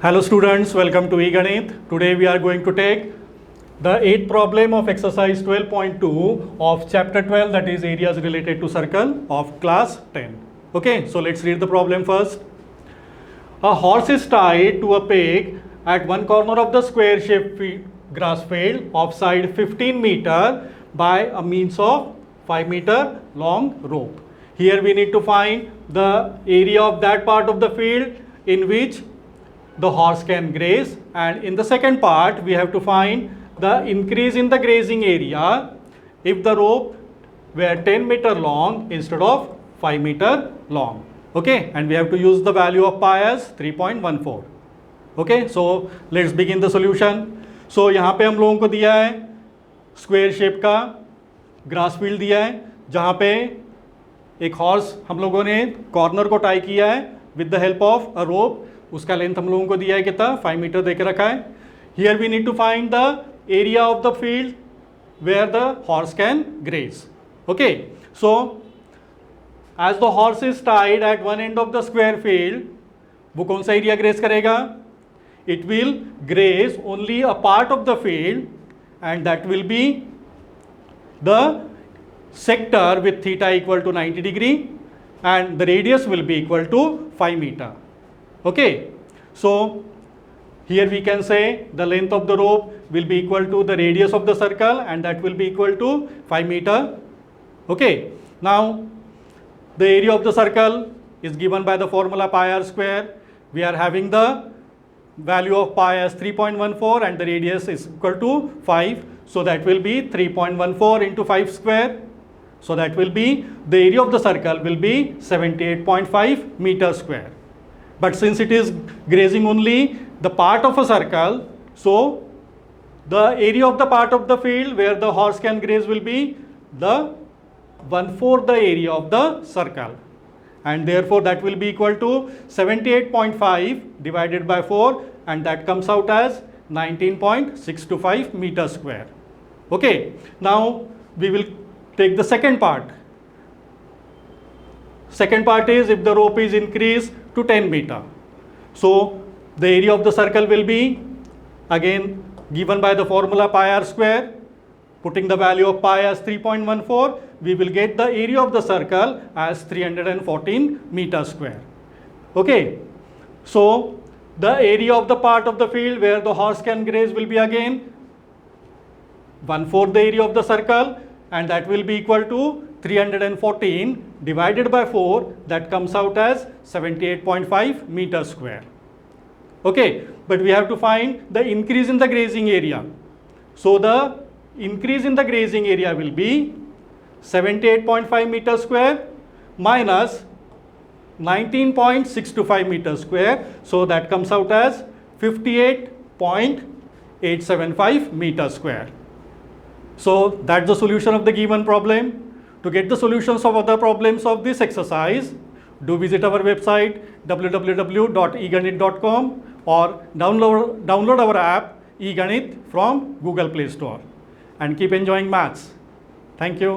Hello students, welcome to Eganeet. Today we are going to take the 8th problem of exercise 12.2 of chapter 12, that is areas related to circle, of class 10. Okay, so let's read the problem first. A horse is tied to a peg at one corner of the square shaped grass field of side 15 meter by a means of 5 meter long rope. Here we need to find the area of that part of the field in which the horse can graze, and in the second part we have to find the increase in the grazing area if the rope were 10 meter long instead of 5 meter long. Okay, and we have to use the value of pi as 3.14. Okay, so let's begin the solution. So यहाँ पे हम लोगों को दिया है square shape का grass field दिया है जहाँ पे एक हॉर्स हम लोगों ने कॉर्नर को टाई किया है with the help of a rope. उसका लेंथ हम लोगों को दिया है कितना 5 मीटर दे के रखा है. Here we need to find the area of the field where the horse can graze. Okay, so as the horse is tied at one end of the square field, वो कौन सा एरिया ग्रेज करेगा? It will graze only a part of the field and that will be the sector with theta equal to 90 degree and the radius will be equal to 5 meter. Okay, so here we can say the length of the rope will be equal to the radius of the circle and that will be equal to 5 meter. Okay, now the area of the circle is given by the formula pi r square. We are having the value of pi as 3.14 and the radius is equal to 5, so that will be 3.14 into 5 square. So that will be the area of the circle will be 78.5 meter square. But since it is grazing only the part of a circle, so the area of the part of the field where the horse can graze will be the 1/4 the area of the circle, and therefore that will be equal to 78.5 divided by 4, and that comes out as 19.625 meter square. Okay, now we will take the second part. Second part is if the rope is increased to 10 meter. So the area of the circle will be again given by the formula pi r square. Putting the value of pi as 3.14, we will get the area of the circle as 314 meter square. Okay, so the area of the part of the field where the horse can graze will be again 1/4 the area of the circle, and that will be equal to 314 divided by 4, that comes out as 78.5 meter square. Okay, but we have to find the increase in the grazing area. So the increase in the grazing area will be 78.5 meter square minus 19.625 meter square, so that comes out as 58.875 meter square. So that's the solution of the given problem. To get the solutions of other problems of this exercise, do visit our website www.eganeet.com or download our app Eganeet from Google Play Store, and keep enjoying maths. Thank you.